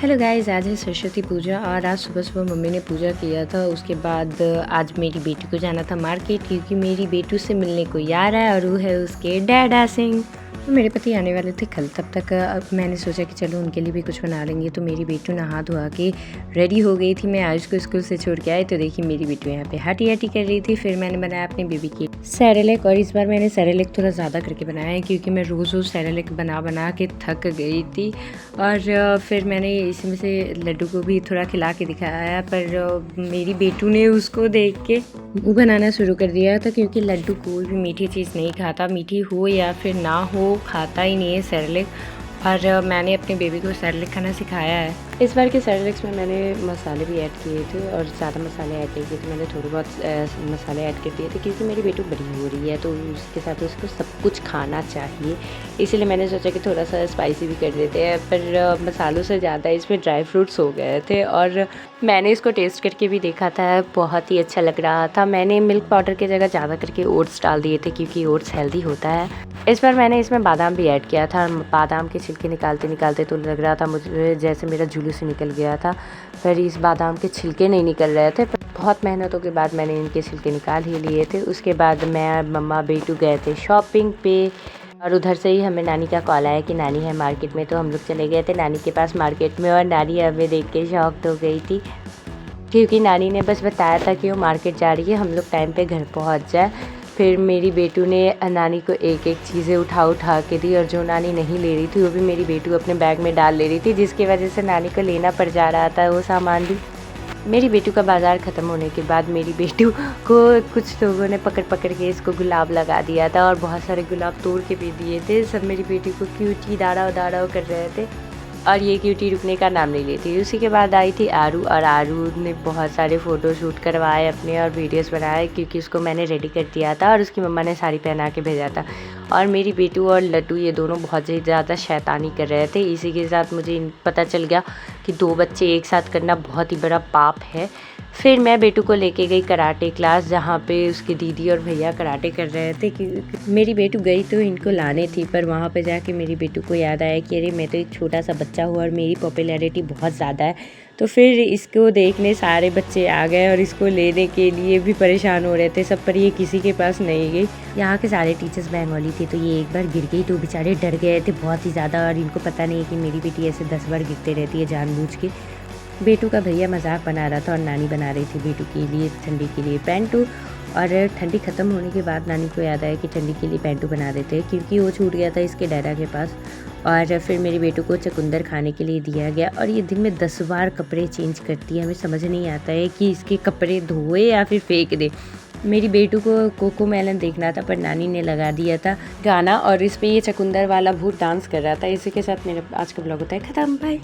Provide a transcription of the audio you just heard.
Hello guys, आज है सरस्वती पूजा और आज सुबह सुबह मम्मी ने पूजा किया था। उसके बाद आज मेरी बेटी को जाना था मार्केट, क्योंकि मेरी बेटू से मिलने को आ रहा है और वो है उसके डैडा सिंह। तो मेरे पति आने वाले थे कल, तब तक अब मैंने सोचा कि चलो उनके लिए भी कुछ बना लेंगे। तो मेरी बेटू नहा धोआ के रेडी हो गई थी। मैं आज को स्कूल से छोड़ के आई तो देखी मेरी बेटू यहाँ पे हटी हटी कर रही थी। फिर मैंने बनाया अपने बेबी के सेरेलेक, और इस बार मैंने सेरेलेक थोड़ा ज़्यादा करके बनाया है क्योंकि मैं रोज़ सेरेलेक बना के थक गई थी। और फिर मैंने इसमें से लड्डू को भी थोड़ा खिला के दिखाया, पर मेरी बेटू ने उसको देख के मुँह बनाना शुरू कर दिया था, क्योंकि लड्डू कोई भी मीठी चीज़ नहीं खाता, मीठी हो या फिर ना हो खाता ही नहीं है सेरेलेक। और मैंने अपने बेबी को सेरेलेक खाना सिखाया है। इस बार के सेरेलेक्स में मैंने मसाले भी ऐड किए थे और ज़्यादा मसाले ऐड नहीं किए थे, मैंने थोड़े बहुत मसाले ऐड कर दिए थे क्योंकि मेरी बेटी बड़ी हो रही है तो उसके साथ उसको सब कुछ खाना चाहिए। इसीलिए मैंने सोचा कि थोड़ा सा स्पाइसी भी कर देते हैं, पर मसालों से ज़्यादा इसमें ड्राई फ्रूट्स हो गए थे। और मैंने इसको टेस्ट करके भी देखा था, बहुत ही अच्छा लग रहा था। मैंने मिल्क पाउडर की जगह ज़्यादा करके ओट्स डाल दिए थे क्योंकि ओट्स हेल्दी होता है। इस बार मैंने इसमें बादाम भी ऐड किया था। बादाम के छिलके निकालते निकालते तो लग रहा था मुझे जैसे मेरा जुलूस निकल गया था, पर इस बादाम के छिलके नहीं निकल रहे थे। बहुत मेहनतों के बाद मैंने इनके छिलके निकाल ही लिए थे। उसके बाद मैं मम्मा बेटू गए थे शॉपिंग पे, और उधर से ही हमें नानी का कॉल आया कि नानी है मार्केट में। तो हम लोग चले गए थे नानी के पास मार्केट में, और नानी हमें देख के शॉक्ड हो गई थी क्योंकि नानी ने बस बताया था कि वो मार्केट जा रही है, हम लोग टाइम पे घर पहुंच जाए। फिर मेरी बेटू ने नानी को एक एक चीज़ें उठा के दी, और जो नानी नहीं ले रही थी वो भी मेरी बेटू अपने बैग में डाल ले रही थी, जिसकी वजह से नानी को लेना पड़ जा रहा था वो सामान भी। मेरी बेटू का बाज़ार ख़त्म होने के बाद मेरी बेटू को कुछ लोगों ने पकड़ के इसको गुलाब लगा दिया था, और बहुत सारे गुलाब तोड़ के भी दिए थे। सब मेरी बेटी को क्यूटी दाड़ा कर रहे थे, और ये क्यूटी रुकने का नाम नहीं लेती। उसी के बाद आई थी आरू, और आरू ने बहुत सारे फ़ोटो शूट करवाए अपने और वीडियोस बनाए क्योंकि उसको मैंने रेडी कर दिया था और उसकी मम्मा ने साड़ी पहना के भेजा था। और मेरी बेटू और लड्डू ये दोनों बहुत ही ज़्यादा शैतानी कर रहे थे। इसी के साथ मुझे पता चल गया कि 2 बच्चे एक साथ करना बहुत ही बड़ा पाप है। फिर मैं बेटू को लेके गई कराटे क्लास, जहाँ पे उसकी दीदी और भैया कराटे कर रहे थे। कि मेरी बेटू गई तो इनको लाने थी, पर वहाँ पे जाके मेरी बेटू को याद आया कि अरे मैं तो एक छोटा सा बच्चा हूँ और मेरी पॉपुलैरिटी बहुत ज़्यादा है। तो फिर इसको देखने सारे बच्चे आ गए और इसको लेने के लिए भी परेशान हो रहे थे सब, पर ये किसी के पास नहीं गई। यहाँ के सारे टीचर्स बंगाली थे, तो ये एक बार गिर गई तो बेचारे डर गए थे बहुत ही ज़्यादा, और इनको पता नहीं है कि मेरी बेटी ऐसे 10 बार गिरते रहती है जानबूझ के। बेटू का भैया मजाक बना रहा था और नानी बना रही थी बेटू के लिए ठंडी के लिए पैंटू। और ठंडी ख़त्म होने के बाद नानी को याद आया कि ठंडी के लिए पैंटू बना देते हैं, क्योंकि वो छूट गया था इसके डैडा के पास। और फिर मेरी बेटू को चुकंदर खाने के लिए दिया गया, और ये दिन में 10 बार कपड़े चेंज करती है। हमें समझ नहीं आता है कि इसके कपड़े धोए या फिर फेंक दे। मेरी बेटू को कोको मेलन देखना था, पर नानी ने लगा दिया था गाना, और इस पर ये चुकंदर वाला भूत डांस कर रहा था। इसी के साथ मेरा आज का ब्लॉग होता है ख़त्म। बाय।